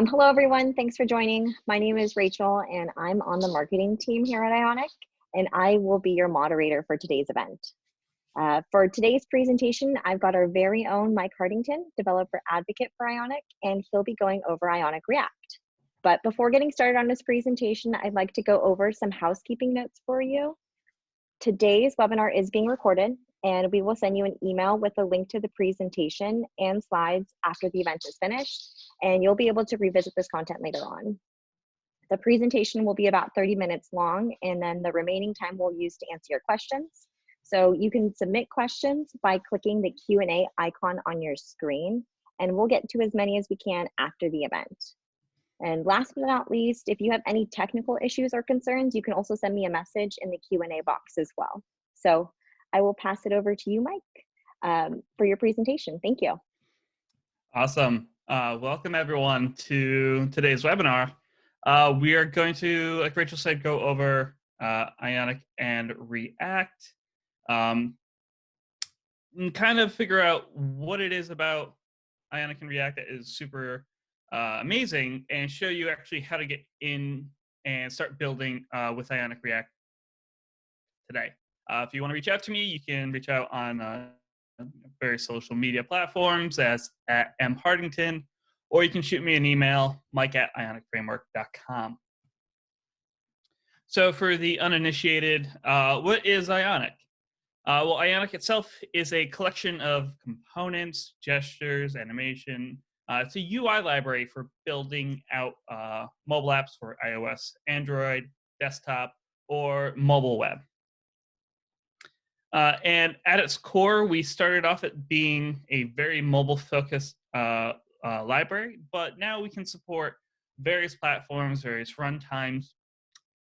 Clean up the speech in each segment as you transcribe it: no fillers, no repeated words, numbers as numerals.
Hello, everyone. Thanks for joining. My name is Rachel, and I'm on the marketing team here at Ionic, and I will be your moderator for today's event. For today's presentation, I've got our very own Mike Hartington, Developer Advocate for Ionic, and he'll be going over Ionic React. But before getting started on this presentation, I'd like to go over some housekeeping notes for you. Today's webinar is being recorded, and we will send you an email with a link to the presentation and slides after the event is finished, and you'll be able to revisit this content later on. The presentation will be about 30 minutes long, and then the remaining time we'll use to answer your questions. So you can submit questions by clicking the Q&A icon on your screen, and we'll get to as many as we can after the event. And last but not least, if you have any technical issues or concerns, you can also send me a message in the Q&A box as well. So I will pass it over to you, Mike, for your presentation. Thank you. Awesome. Welcome everyone to today's webinar. We are going to, like Rachel said, go over Ionic and React, and kind of figure out what it is about Ionic and React that is super amazing, and show you actually how to get in and start building with Ionic React today. If you want to reach out to me, you can reach out on various social media platforms as at mhartington, or you can shoot me an email, mike@ionicframework.com. So for the uninitiated, what is Ionic? Well, Ionic itself is a collection of components, gestures, animation. It's a UI library for building out mobile apps for iOS, Android, desktop, or mobile web. And at its core, we started off at being a very mobile-focused library, but now we can support various platforms, various runtimes,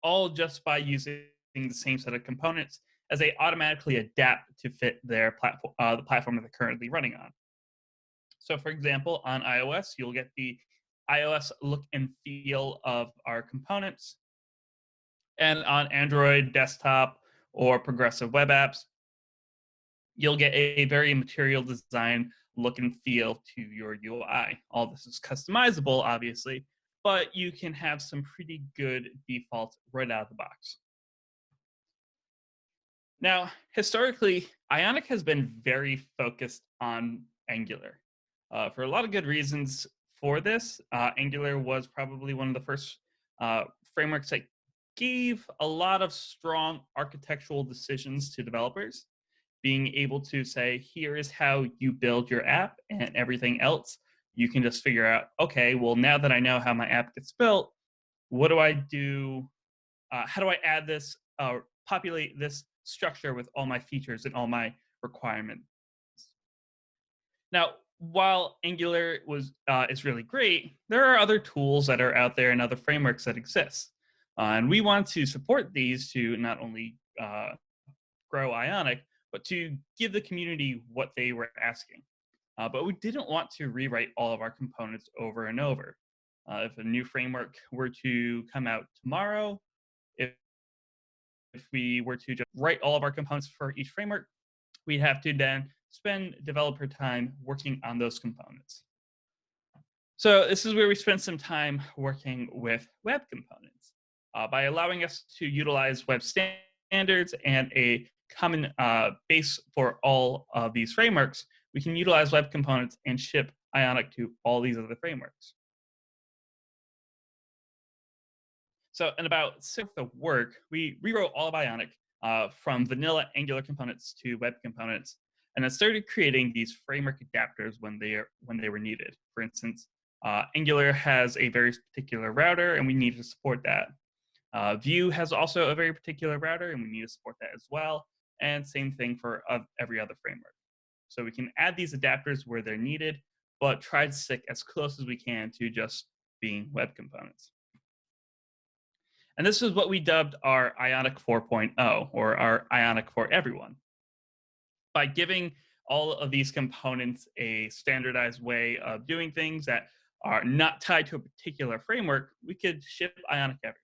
all just by using the same set of components as they automatically adapt to fit their platform, the platform that they're currently running on. So for example, on iOS, you'll get the iOS look and feel of our components. And on Android, desktop, or progressive web apps, you'll get a very material design look and feel to your UI. All this is customizable, obviously, but you can have some pretty good defaults right out of the box. Now, historically, Ionic has been very focused on Angular. For a lot of good reasons for this. Angular was probably one of the first frameworks that gave a lot of strong architectural decisions to developers, being able to say, here is how you build your app, and everything else you can just figure out, okay, well, now that I know how my app gets built, what do I do? How do I add this, populate this structure with all my features and all my requirements? Now, while Angular is really great, there are other tools that are out there and other frameworks that exist. And we want to support these to not only grow Ionic, but to give the community what they were asking. But we didn't want to rewrite all of our components over and over. If a new framework were to come out tomorrow, if we were to just write all of our components for each framework, we'd have to then spend developer time working on those components. So this is where we spend some time working with web components. By allowing us to utilize web standards and a common base for all of these frameworks, we can utilize web components and ship Ionic to all these other frameworks. So in about 6 months of work, we rewrote all of Ionic from vanilla Angular components to web components, and then started creating these framework adapters when they were needed. For instance, Angular has a very particular router, and we need to support that. Vue has also a very particular router, and we need to support that as well. And same thing for every other framework. So we can add these adapters where they're needed, but try to stick as close as we can to just being web components. And this is what we dubbed our Ionic 4.0, or our Ionic for everyone. By giving all of these components a standardized way of doing things that are not tied to a particular framework, we could ship Ionic everywhere.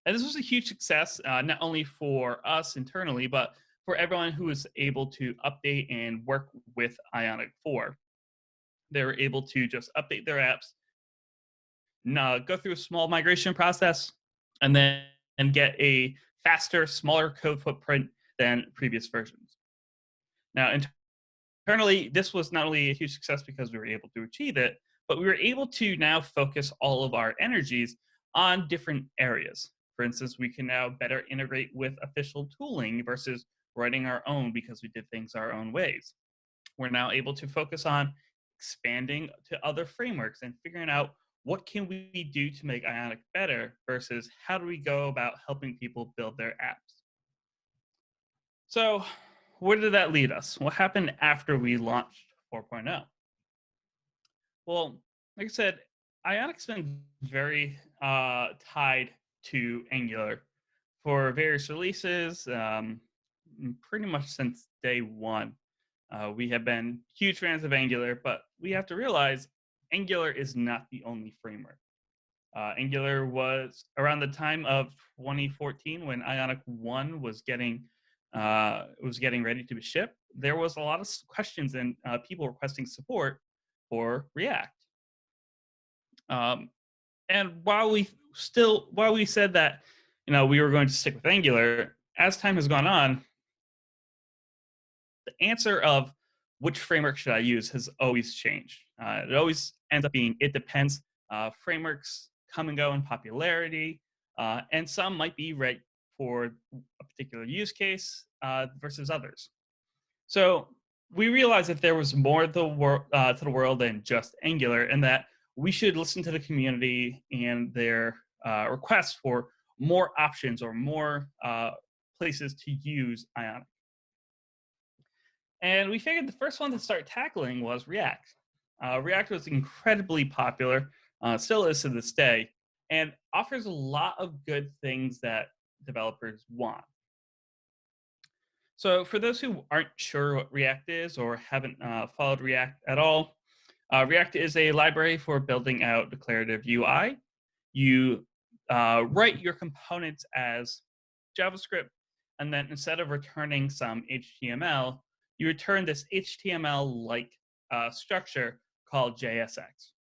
And this was a huge success, not only for us internally, but for everyone who was able to update and work with Ionic 4. They were able to just update their apps, go through a small migration process, and then get a faster, smaller code footprint than previous versions. Now, internally, this was not only a huge success because we were able to achieve it, but we were able to now focus all of our energies on different areas. For instance, we can now better integrate with official tooling versus writing our own because we did things our own ways. We're now able to focus on expanding to other frameworks and figuring out what can we do to make Ionic better versus how do we go about helping people build their apps. So where did that lead us? What happened after we launched 4.0? Well, like I said, Ionic's been very tied to Angular for various releases, pretty much since day one. We have been huge fans of Angular, but we have to realize Angular is not the only framework. Angular was around the time of 2014 when Ionic 1 was getting ready to be shipped. There was a lot of questions and people requesting support for React. And while we said that we were going to stick with Angular, as time has gone on, the answer of which framework should I use has always changed. It always ends up being it depends. Frameworks come and go in popularity, and some might be right for a particular use case versus others. So we realized that there was more to the world than just Angular, and that we should listen to the community and their requests for more options or more places to use Ionic. And we figured the first one to start tackling was React. React was incredibly popular, still is to this day, and offers a lot of good things that developers want. So for those who aren't sure what React is or haven't followed React at all, React is a library for building out declarative UI. You write your components as JavaScript, and then instead of returning some HTML, you return this HTML-like structure called JSX.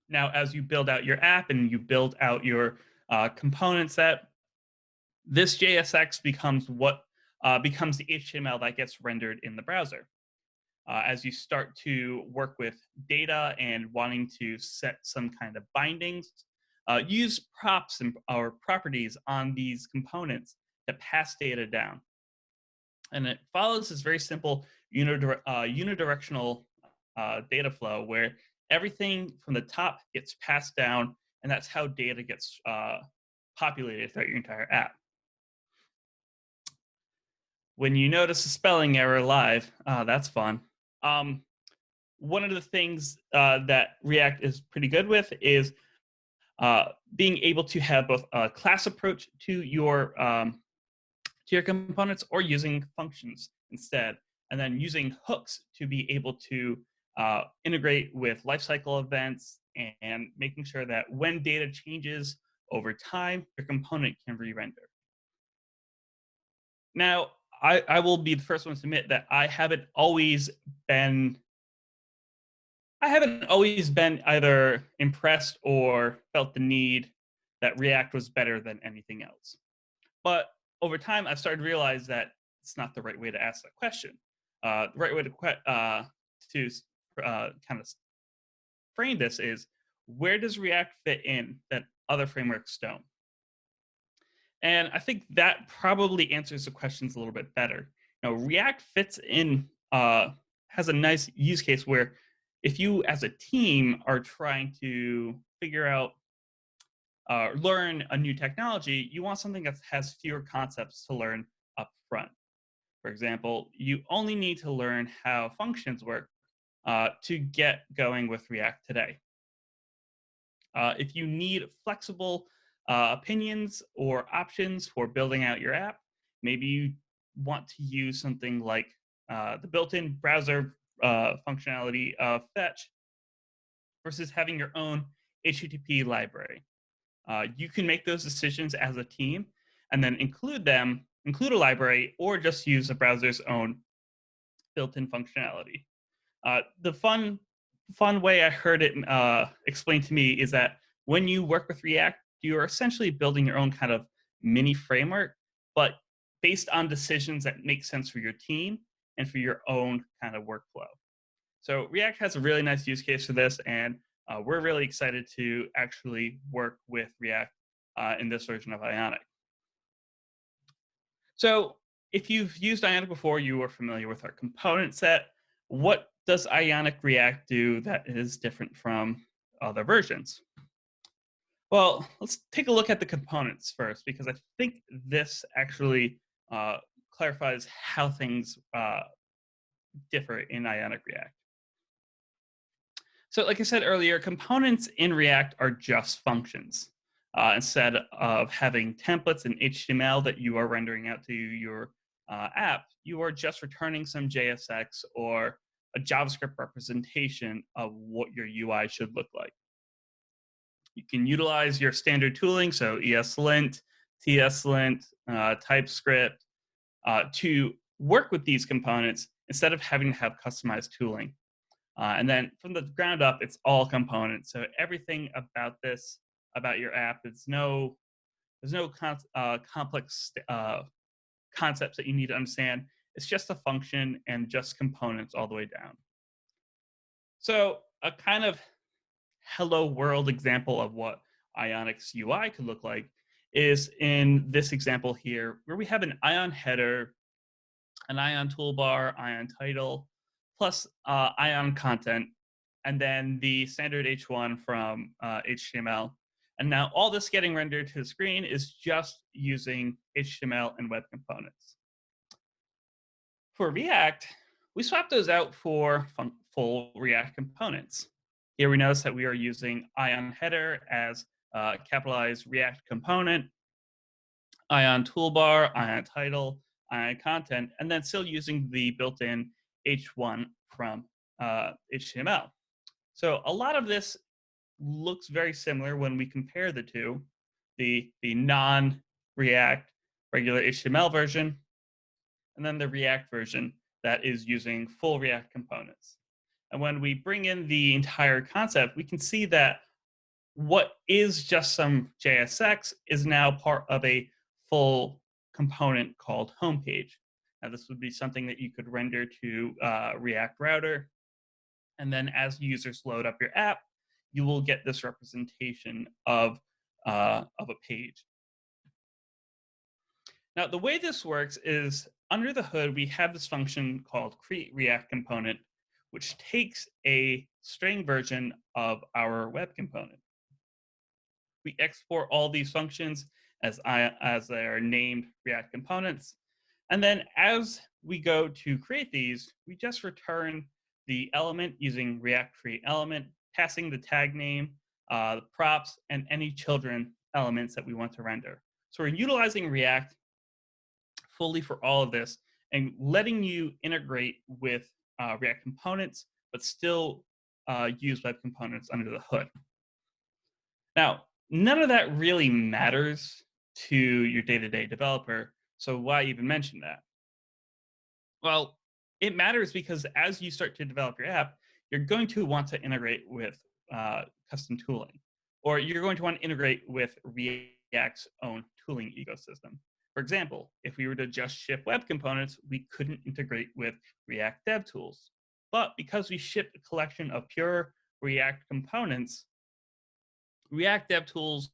Now, as you build out your app and you build out your component set, this JSX becomes becomes the HTML that gets rendered in the browser. As you start to work with data and wanting to set some kind of bindings, use props or properties on these components to pass data down. And it follows this very simple unidirectional data flow where everything from the top gets passed down, and that's how data gets populated throughout your entire app. When you notice a spelling error live, that's fun. One of the things that React is pretty good with is being able to have both a class approach to your components or using functions instead, and then using hooks to be able to integrate with lifecycle events and making sure that when data changes over time, your component can re-render. Now, I will be the first one to admit that I haven't always been either impressed or felt the need that React was better than anything else. But over time, I've started to realize that it's not the right way to ask that question. The right way to kind of frame this is, where does React fit in that other frameworks don't? And I think that probably answers the questions a little bit better. Now, React fits in, has a nice use case where if you as a team are trying to figure out, learn a new technology, you want something that has fewer concepts to learn up front. For example, you only need to learn how functions work to get going with React today. If you need flexible opinions or options for building out your app, maybe you want to use something like the built-in browser functionality of Fetch versus having your own HTTP library. You can make those decisions as a team and then include them include a library or just use the browser's own built-in functionality. The fun way I heard it explained to me is that when you work with React, you're essentially building your own kind of mini framework, but based on decisions that make sense for your team and for your own kind of workflow. So React has a really nice use case for this, and we're really excited to actually work with React in this version of Ionic. So if you've used Ionic before, you are familiar with our component set. What does Ionic React do that is different from other versions? Well, let's take a look at the components first, because I think this actually clarifies how things differ in Ionic React. So like I said earlier, components in React are just functions. Instead of having templates in HTML that you are rendering out to your app, you are just returning some JSX or a JavaScript representation of what your UI should look like. You can utilize your standard tooling, so ESLint, TSLint, TypeScript, to work with these components instead of having to have customized tooling. And then from the ground up, it's all components. So everything about this, about your app, there's no complex concepts that you need to understand. It's just a function and just components all the way down. So a kind of hello world example of what Ionic's UI could look like is in this example here, where we have an Ion header, an Ion toolbar, Ion title, plus Ion content, and then the standard H1 from HTML. And now all this getting rendered to the screen is just using HTML and web components. For React, we swapped those out for full React components. Here we notice that we are using Ion header as a capitalized React component, Ion toolbar, Ion title, Ion content, and then still using the built-in H1 from HTML. So a lot of this looks very similar when we compare the two, the non-React regular HTML version, and then the React version that is using full React components. And when we bring in the entire concept, we can see that what is just some JSX is now part of a full component called homepage. Now, this would be something that you could render to React Router. And then as users load up your app, you will get this representation of a page. Now, the way this works is under the hood, we have this function called create React component, which takes a string version of our web component. We export all these functions as they are named React components. And then as we go to create these, we just return the element using React create element, passing the tag name, the props, and any children elements that we want to render. So we're utilizing React fully for all of this and letting you integrate with React components, but still use web components under the hood. Now, none of that really matters to your day-to-day developer, so why even mention that? Well, it matters because as you start to develop your app, you're going to want to integrate with custom tooling, or you're going to want to integrate with React's own tooling ecosystem. For example, if we were to just ship web components, we couldn't integrate with React DevTools. But because we ship a collection of pure React components, React DevTools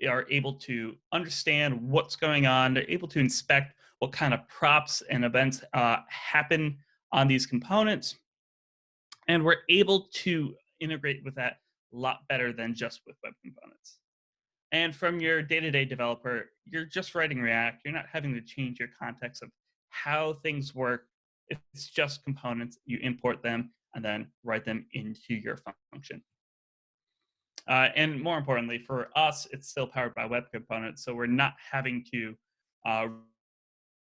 are able to understand what's going on. They're able to inspect what kind of props and events happen on these components. And we're able to integrate with that a lot better than just with web components. And from your day-to-day developer, you're just writing React. You're not having to change your context of how things work. It's just components. You import them and then write them into your function. And more importantly, for us, it's still powered by web components, so we're not having to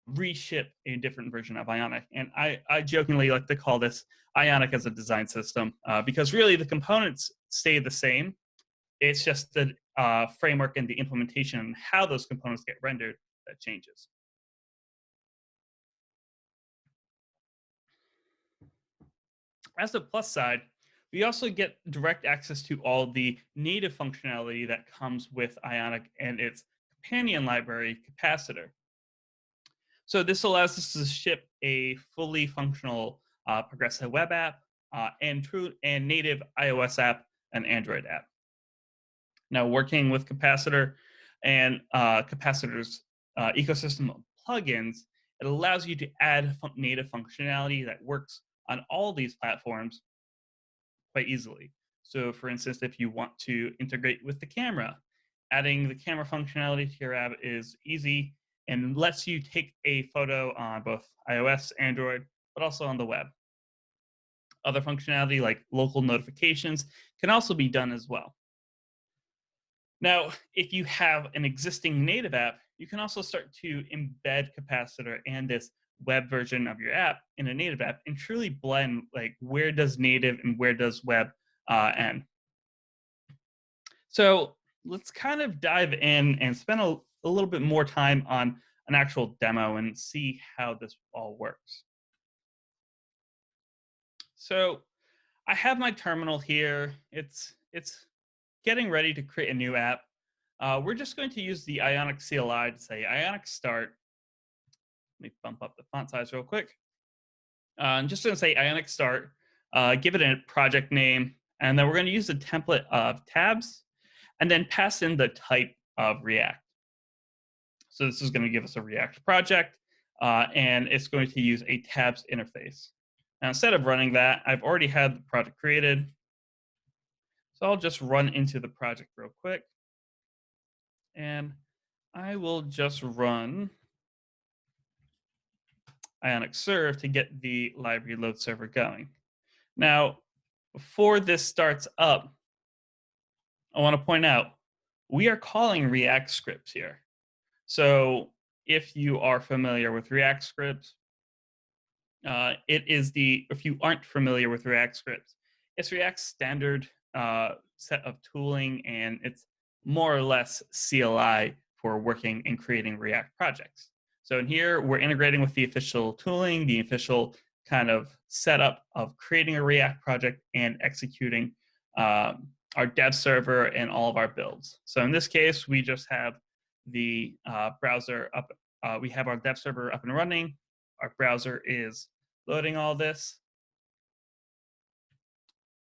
reship a different version of Ionic. And I jokingly like to call this Ionic as a design system because really the components stay the same. It's just the framework and the implementation and how those components get rendered that changes. As a plus side, we also get direct access to all the native functionality that comes with Ionic and its companion library, Capacitor. So this allows us to ship a fully functional progressive web app and true and native iOS app and Android app. Now, working with Capacitor and Capacitor's ecosystem of plugins, it allows you to add native functionality that works on all these platforms quite easily. So, for instance, if you want to integrate with the camera, adding the camera functionality to your app is easy and lets you take a photo on both iOS, Android, but also on the web. Other functionality like local notifications can also be done as well. Now, if you have an existing native app, you can also start to embed Capacitor and this web version of your app in a native app and truly blend like where does native and where does web end. So let's kind of dive in and spend a little bit more time on an actual demo and see how this all works. So I have my terminal here. It's getting ready to create a new app. We're just going to use the Ionic CLI to say Ionic start. Let me bump up the font size real quick. I'm just going to say Ionic start, give it a project name, and then we're going to use the template of tabs, and then pass in the type of React. So this is going to give us a React project, and it's going to use a tabs interface. Now, instead of running that, I've already had the project created. So I'll just run into the project real quick. And I will just run Ionic serve to get the library load server going. Now, before this starts up, I want to point out we are calling React scripts here. So if you are familiar with React scripts, if you aren't familiar with React scripts, it's React's standard set of tooling, and it's more or less CLI for working and creating React projects. So in here, we're integrating with the official tooling, the official kind of setup of creating a React project and executing our dev server and all of our builds. So in this case, we just have the browser up. We have our dev server up and running. Our browser is loading all this.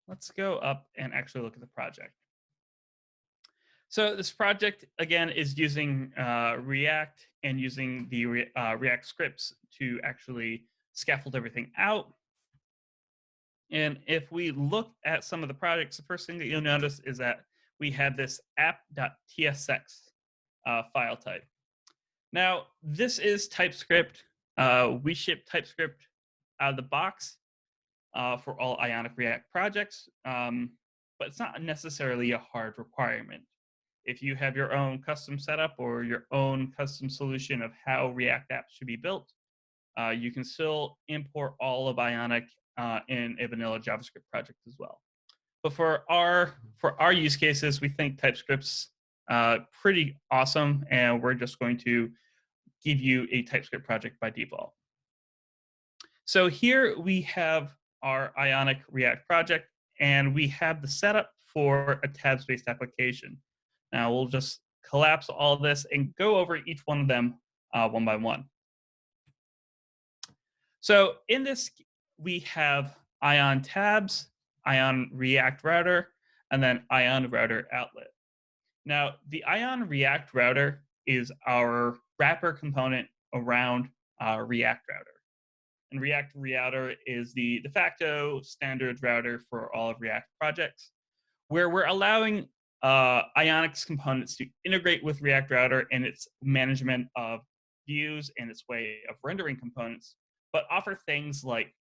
Let's go up and actually look at the project. So this project, again, is using React and using the React scripts to actually scaffold everything out. And if we look at some of the projects, the first thing that you'll notice is that we have this app.tsx file type. Now, this is TypeScript. We ship TypeScript out of the box for all Ionic React projects, but it's not necessarily a hard requirement. If you have your own custom setup or your own custom solution of how React apps should be built, you can still import all of Ionic in a vanilla JavaScript project as well. But for our use cases, we think TypeScript's pretty awesome, and we're just going to give you a TypeScript project by default. So here we have our Ionic React project, and we have the setup for a tabs-based application. Now we'll just collapse all this and go over each one of them one by one. So in this, we have Ion tabs, Ion React router, and then Ion router outlet. Now, the Ion React router is our wrapper component around our React router. And React router is the de facto standard router for all of React projects, where we're allowing Ionic's components to integrate with React router and its management of views and its way of rendering components, but offer things like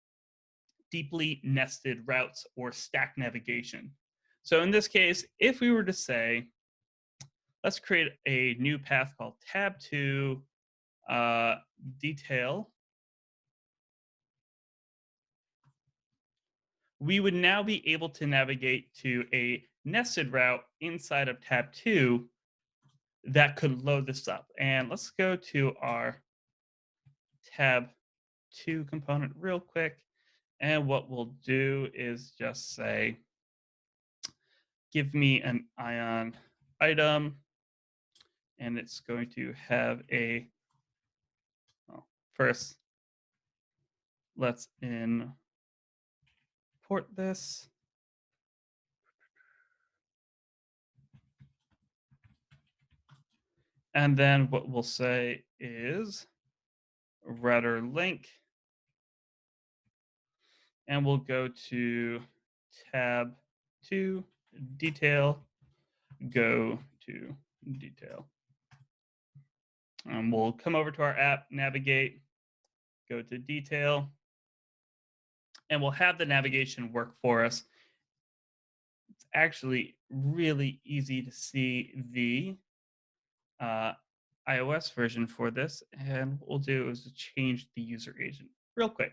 deeply nested routes or stack navigation. So in this case, if we were to say, let's create a new path called tab2 detail, we would now be able to navigate to a nested route inside of tab 2 that could load this up. And let's go to our tab 2 component real quick And what we'll do is just say, give me an ion item, and it's going to have a, well, first, let's import this. And then what we'll say is router link, and we'll go to tab 2, detail, go to detail. And we'll come over to our app, navigate, go to detail, and we'll have the navigation work for us. It's actually really easy to see the iOS version for this. And what we'll do is change the user agent real quick.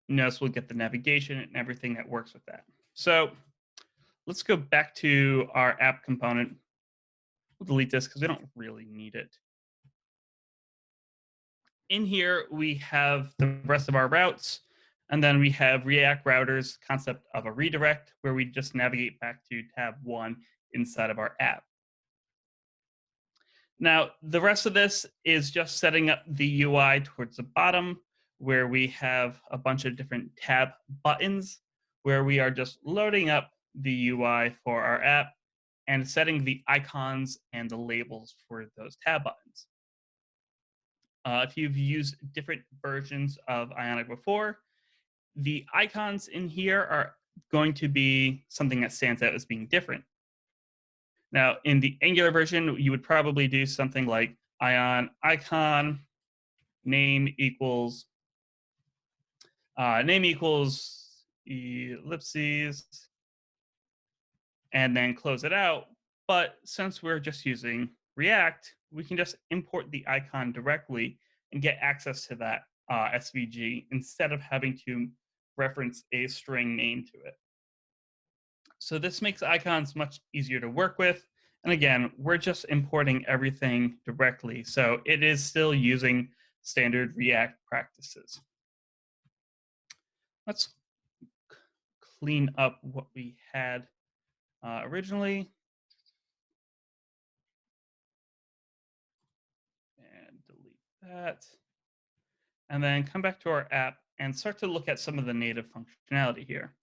Notice we'll get the navigation and everything that works with that. So let's go back to our app component. We'll delete this because we don't really need it. In here, we have the rest of our routes, and then we have React routers concept of a redirect where we just navigate back to tab 1 inside of our app. Now, the rest of this is just setting up the UI towards the bottom where we have a bunch of different tab buttons where we are just loading up the UI for our app and setting the icons and the labels for those tab buttons. If you've used different versions of Ionic before, the icons in here are going to be something that stands out as being different. Now, in the Angular version, you would probably do something like ion icon name equals ellipses, and then close it out. But since we're just using React, we can just import the icon directly and get access to that SVG instead of having to reference a string name to it. So this makes icons much easier to work with. And again, we're just importing everything directly. So it is still using standard React practices. Let's clean up what we had originally. And delete that. And then come back to our app and start to look at some of the native functionality here.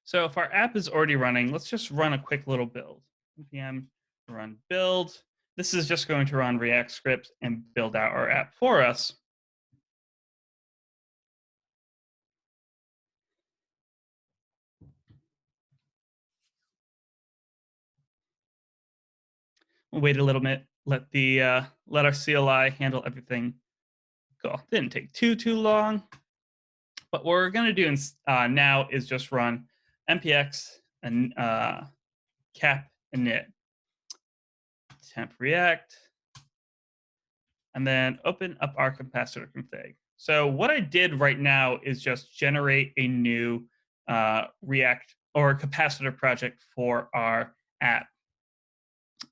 So if our app is already running, let's just run a quick little build. npm run build. This is just going to run React script and build out our app for us. We'll wait a little bit, let our CLI handle everything. Cool. Didn't take too long. But what we're going to do now is just run npx and cap init temp react, and then open up our capacitor config. So what I did right now is just generate a new React or capacitor project for our app.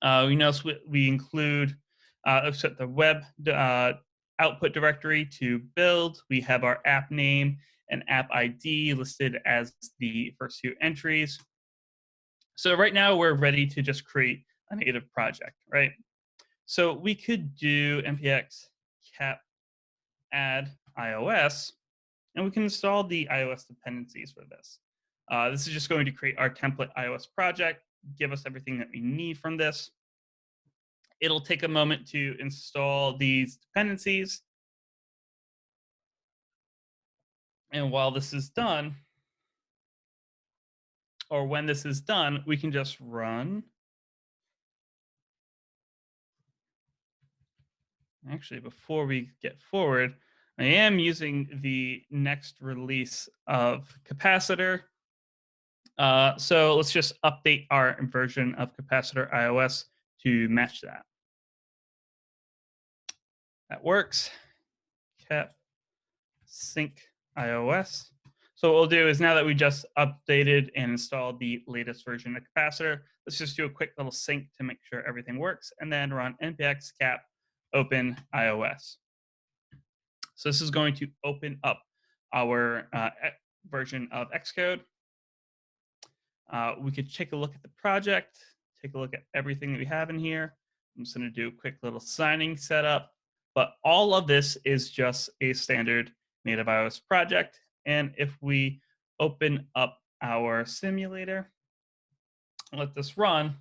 We notice we include set the web output directory to build. We have our app name and app ID listed as the first two entries. So right now we're ready to just create a native project, right? So we could do npx cap add iOS, and we can install the iOS dependencies for this. This is just going to create our template iOS project, give us everything that we need from this. It'll take a moment to install these dependencies. And while this is done, or when this is done, we can just run. Actually, before we get forward, I am using the next release of Capacitor. So let's just update our version of Capacitor iOS to match that. That works. Cap sync iOS. So what we'll do is now that we just updated and installed the latest version of Capacitor, let's just do a quick little sync to make sure everything works, and then run npx cap open iOS. So this is going to open up our version of Xcode. We could take a look at the project, take a look at everything that we have in here. I'm just going to do a quick little signing setup. But all of this is just a standard native iOS project. And if we open up our simulator, let this run,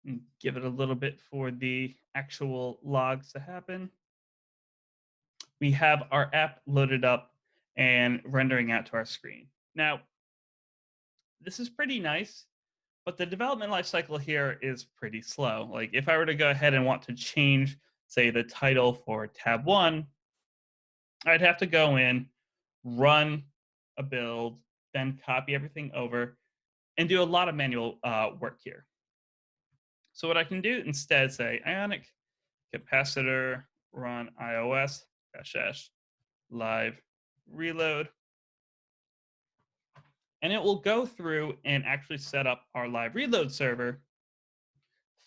and give it a little bit for the actual logs to happen, we have our app loaded up and rendering out to our screen. Now, this is pretty nice, but the development lifecycle here is pretty slow. Like if I were to go ahead and want to change, say, the title for tab 1, I'd have to go in, run a build, then copy everything over, and do a lot of manual work here. So what I can do instead, say Ionic Capacitor run iOS -- live reload, and it will go through and actually set up our live reload server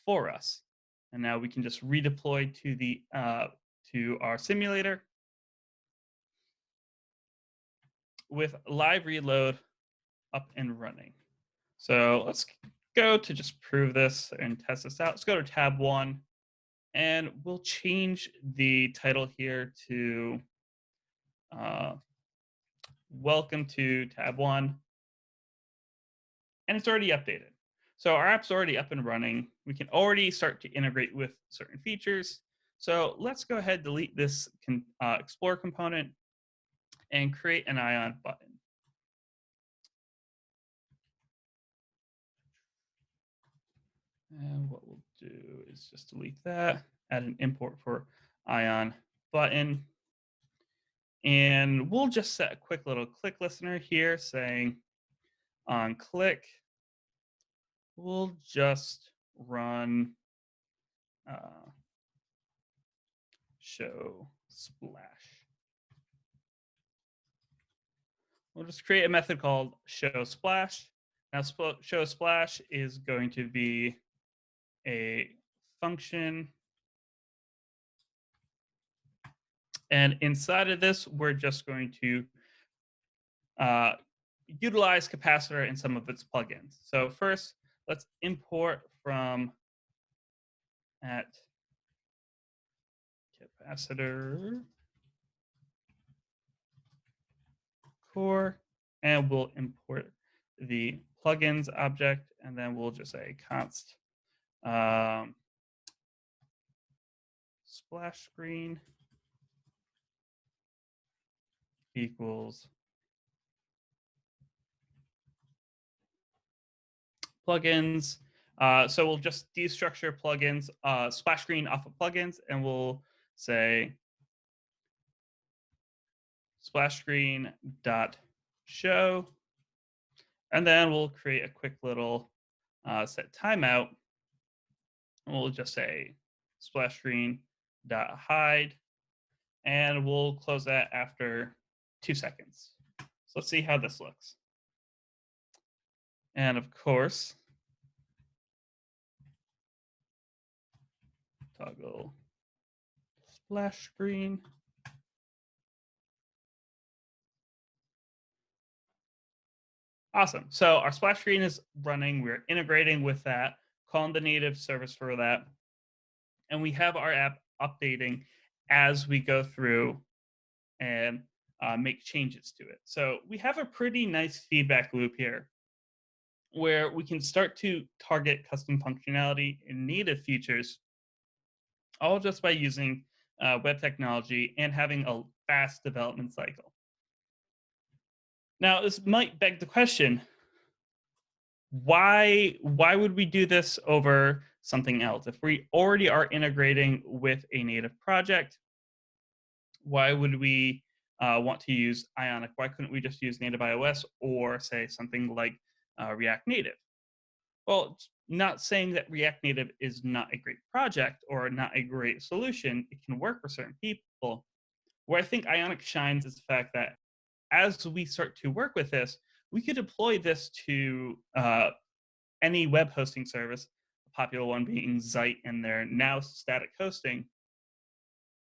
for us. And now we can just redeploy to the to our simulator with live reload up and running. So let's go to just prove this and test this out. Let's go to tab 1, and we'll change the title here to welcome to tab 1, and it's already updated. So our app's already up and running. We can already start to integrate with certain features. So let's go ahead, delete this Explore component, and create an Ion button. And what we'll do is just delete that, add an import for Ion button. And we'll just set a quick little click listener here saying on click, we'll just run show splash. We'll just create a method called show splash. Now, show splash is going to be a function. And inside of this, we're just going to utilize Capacitor and some of its plugins. So first, let's import from at Capacitor core, and we'll import the plugins object, and then we'll just say const splash screen equals plugins. So we'll just destructure plugins, splash screen off of plugins, and we'll say splash screen dot show, and then we'll create a quick little set timeout. And we'll just say splash screen dot hide, and we'll close that after 2 seconds. So let's see how this looks. And of course, toggle splash screen. Awesome. So our splash screen is running. We're integrating with that, calling the native service for that. And we have our app updating as we go through and make changes to it. So we have a pretty nice feedback loop here where we can start to target custom functionality and native features, all just by using web technology and having a fast development cycle. Now, this might beg the question, why would we do this over something else? If we already are integrating with a native project, why would we want to use Ionic? Why couldn't we just use native iOS or say something like React Native? Well, it's not saying that React Native is not a great project or not a great solution. It can work for certain people. Where I think Ionic shines is the fact that as we start to work with this, we could deploy this to any web hosting service popular one being Zeit and their now static hosting.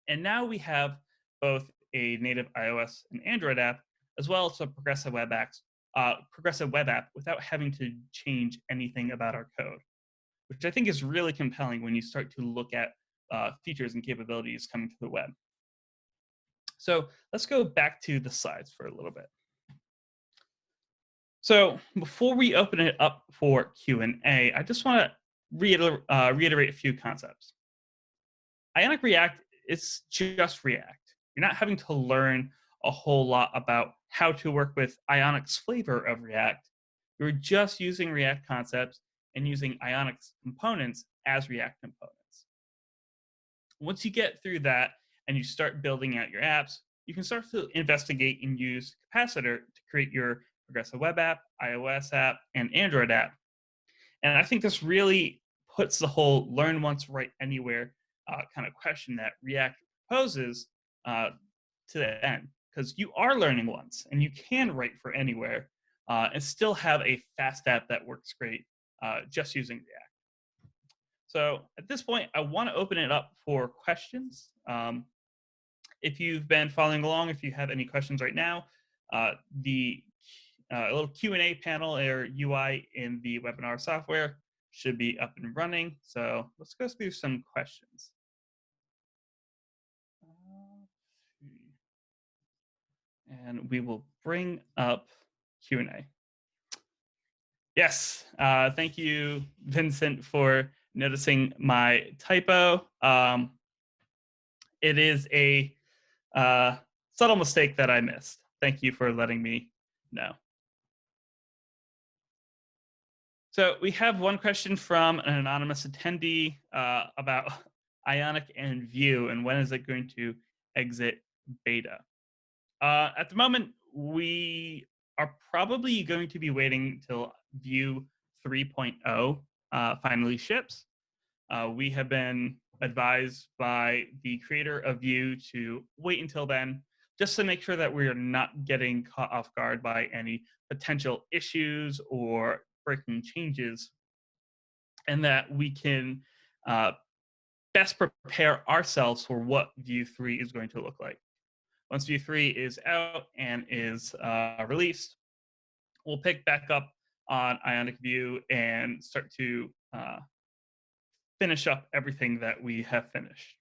And now we have both a native iOS and Android app, as well as a progressive web app without having to change anything about our code, which I think is really compelling when you start to look at features and capabilities coming to the web. So let's go back to the slides for a little bit. So before we open it up for Q&A, I just want to reiterate a few concepts. Ionic React is just React. You're not having to learn a whole lot about how to work with Ionic's flavor of React. You're just using React concepts and using Ionic's components as React components. Once you get through that and you start building out your apps, you can start to investigate and use Capacitor to create your progressive web app, iOS app, and Android app. And I think this really puts the whole learn once, write anywhere kind of question that React poses to the end. Because you are learning once and you can write for anywhere and still have a fast app that works great just using React. So at this point, I want to open it up for questions. If you've been following along, if you have any questions right now, the little Q&A panel or UI in the webinar software should be up and running. So let's go through some questions. And we will bring up Q&A. Yes, thank you, Vincent, for noticing my typo. It is a subtle mistake that I missed. Thank you for letting me know. So we have one question from an anonymous attendee about Ionic and Vue and when is it going to exit beta. At the moment, we are probably going to be waiting till Vue 3.0 finally ships. We have been advised by the creator of Vue to wait until then, just to make sure that we are not getting caught off guard by any potential issues or breaking changes, and that we can best prepare ourselves for what Vue 3 is going to look like. Once Vue 3 is out and is released, we'll pick back up on Ionic Vue and start to finish up everything that we have finished.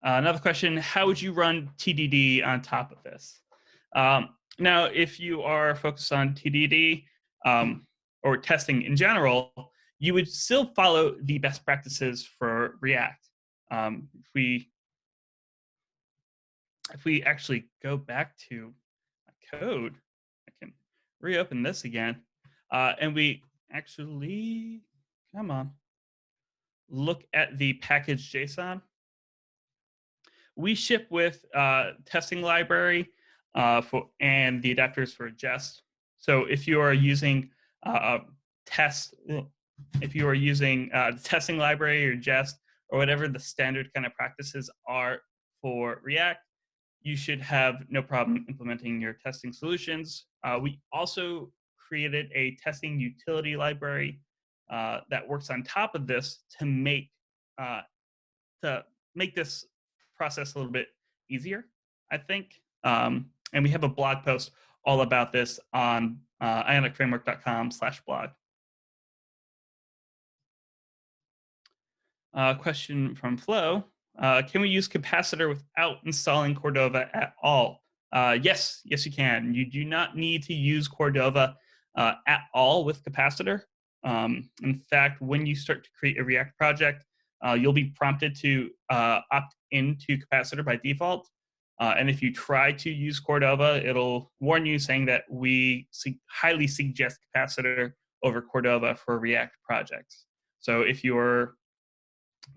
Another question, how would you run TDD on top of this? Now, if you are focused on TDD or testing in general, you would still follow the best practices for React. If we actually go back to my code, I can reopen this again, and we actually, come on, look at the package JSON. We ship with testing library and the adapters for jest. So if you are using the testing library or jest or whatever the standard kind of practices are for React, you should have no problem implementing your testing solutions. We also created a testing utility library that works on top of this to make this process a little bit easier, I think. And we have a blog post all about this on ionicframework.com/blog. Question from Flo. Can we use Capacitor without installing Cordova at all? Yes, you can. You do not need to use Cordova at all with Capacitor. In fact, when you start to create a React project, you'll be prompted to opt into Capacitor by default. And if you try to use Cordova, it'll warn you saying that we highly suggest Capacitor over Cordova for React projects. So if you're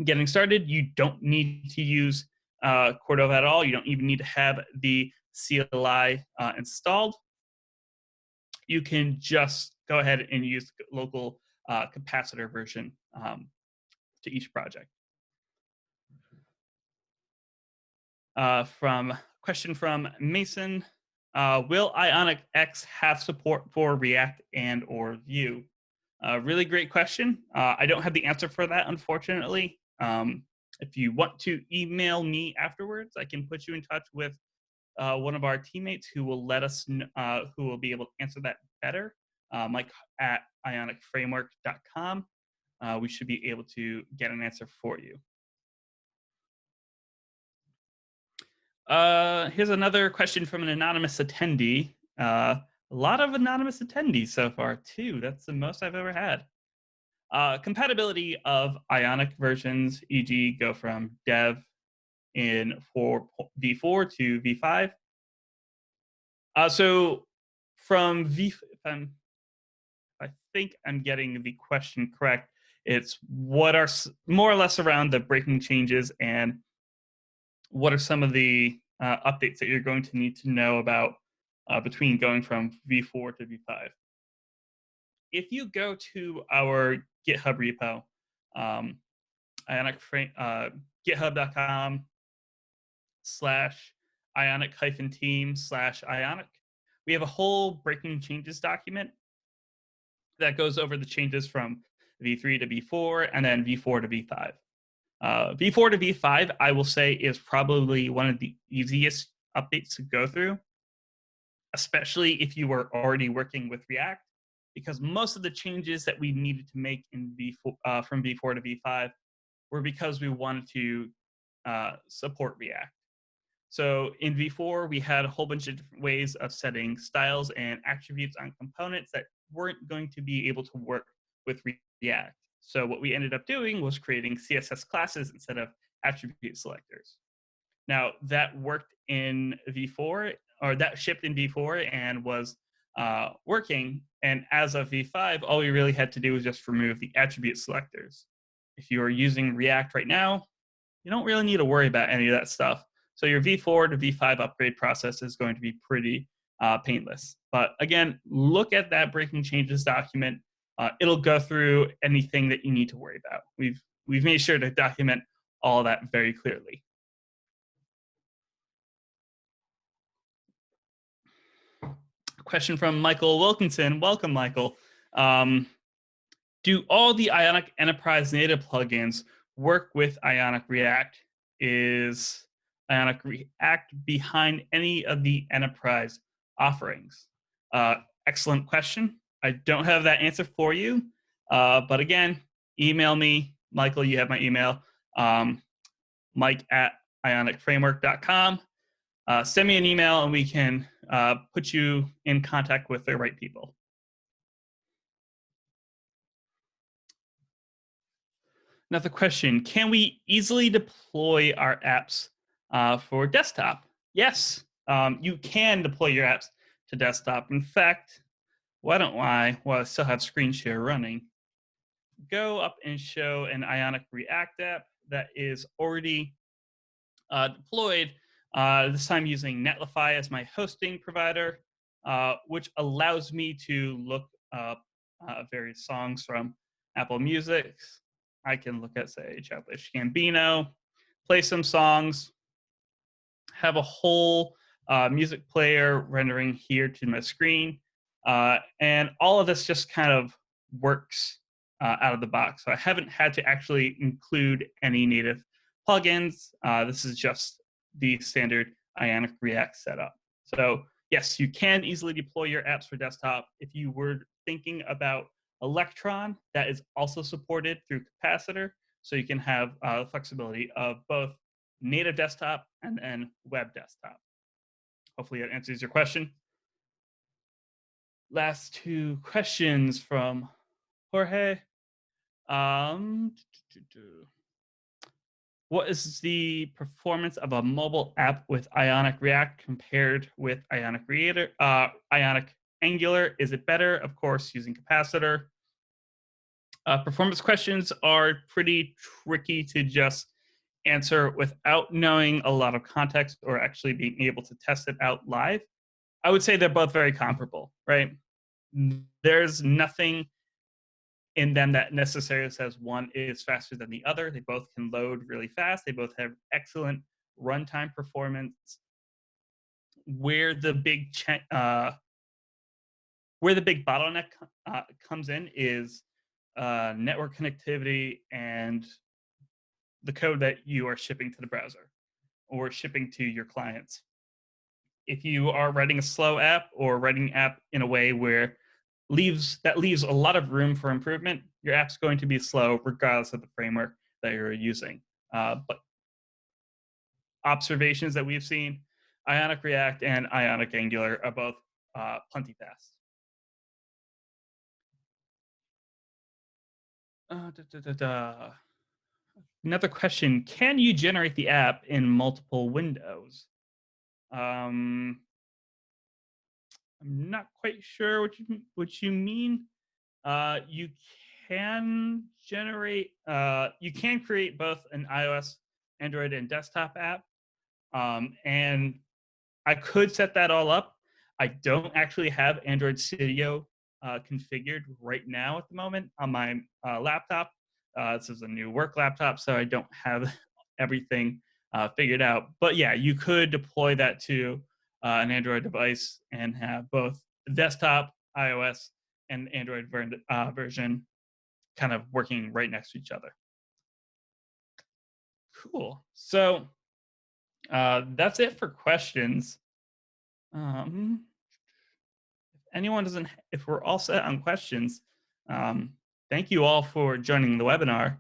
getting started, you don't need to use Cordova at all. You don't even need to have the CLI installed. You can just go ahead and use the local Capacitor version to each project. Question from Mason. Will Ionic X have support for React and or Vue? Really great question. I don't have the answer for that, unfortunately. If you want to email me afterwards, I can put you in touch with one of our teammates who will who will be able to answer that better. Mike at ionicframework.com. We should be able to get an answer for you. Here's another question from an anonymous attendee. A lot of anonymous attendees so far, too. That's the most I've ever had. Compatibility of Ionic versions, e.g. go from dev in v4 to v5. So from I think I'm getting the question correct. It's what are more or less around the breaking changes and what are some of the updates that you're going to need to know about between going from v4 to v5. If you go to our GitHub repo, github.com/ionic-team/ionic, we have a whole breaking changes document that goes over the changes from v3 to v4 and then v4 to v5. v4 to v5, I will say, is probably one of the easiest updates to go through, especially if you were already working with React, because most of the changes that we needed to make in v4 from v4 to v5 were because we wanted to support React. So in v4, we had a whole bunch of different ways of setting styles and attributes on components that weren't going to be able to work with React. So what we ended up doing was creating CSS classes instead of attribute selectors. Now that worked in v4, or that shipped in v4 and was working. And as of v5, all we really had to do was just remove the attribute selectors. If you are using React right now, you don't really need to worry about any of that stuff. So your v4 to v5 upgrade process is going to be pretty painless. But again, look at that breaking changes document. It'll go through anything that you need to worry about. We've made sure to document all that very clearly. Question from Michael Wilkinson. Welcome, Michael. Do all the Ionic Enterprise native plugins work with Ionic React? Is Ionic React behind any of the enterprise offerings? Excellent question. I don't have that answer for you, but again, email me. Michael, you have my email, Mike at ionicframework.com. Send me an email and we can put you in contact with the right people. Another question, can we easily deploy our apps for desktop? Yes, you can deploy your apps to desktop. In fact, why don't I, while I still have screen share running, go up and show an Ionic React app that is already deployed, this time using Netlify as my hosting provider, which allows me to look up various songs from Apple Music. I can look at, say, Childish Gambino, play some songs, have a whole music player rendering here to my screen, and all of this just kind of works out of the box. So I haven't had to actually include any native plugins. This is just the standard Ionic React setup. So yes, you can easily deploy your apps for desktop. If you were thinking about Electron, that is also supported through Capacitor, so you can have flexibility of both native desktop and then web desktop. Hopefully that answers your question. Last two questions from Jorge. What is the performance of a mobile app with Ionic React compared with Ionic Angular? Is it better? Of course, using Capacitor. Performance questions are pretty tricky to just answer without knowing a lot of context or actually being able to test it out live. I would say they're both very comparable, right? There's nothing in them that necessarily says one is faster than the other. They both can load really fast. They both have excellent runtime performance. where the big bottleneck comes in is network connectivity and the code that you are shipping to the browser or shipping to your clients. If you are writing a slow app or writing an app in a way where leaves a lot of room for improvement, your app's going to be slow regardless of the framework that you're using. But observations that we've seen, Ionic React and Ionic Angular are both plenty fast. Another question: can you generate the app in multiple windows? I'm not quite sure what you mean. You can generate. You can create both an iOS, Android, and desktop app, and I could set that all up. I don't actually have Android Studio configured right now at the moment on my laptop. This is a new work laptop, so I don't have everything figured out. But yeah, you could deploy that to an Android device and have both desktop, iOS, and Android version kind of working right next to each other. Cool. So that's it for questions. If we're all set on questions, thank you all for joining the webinar.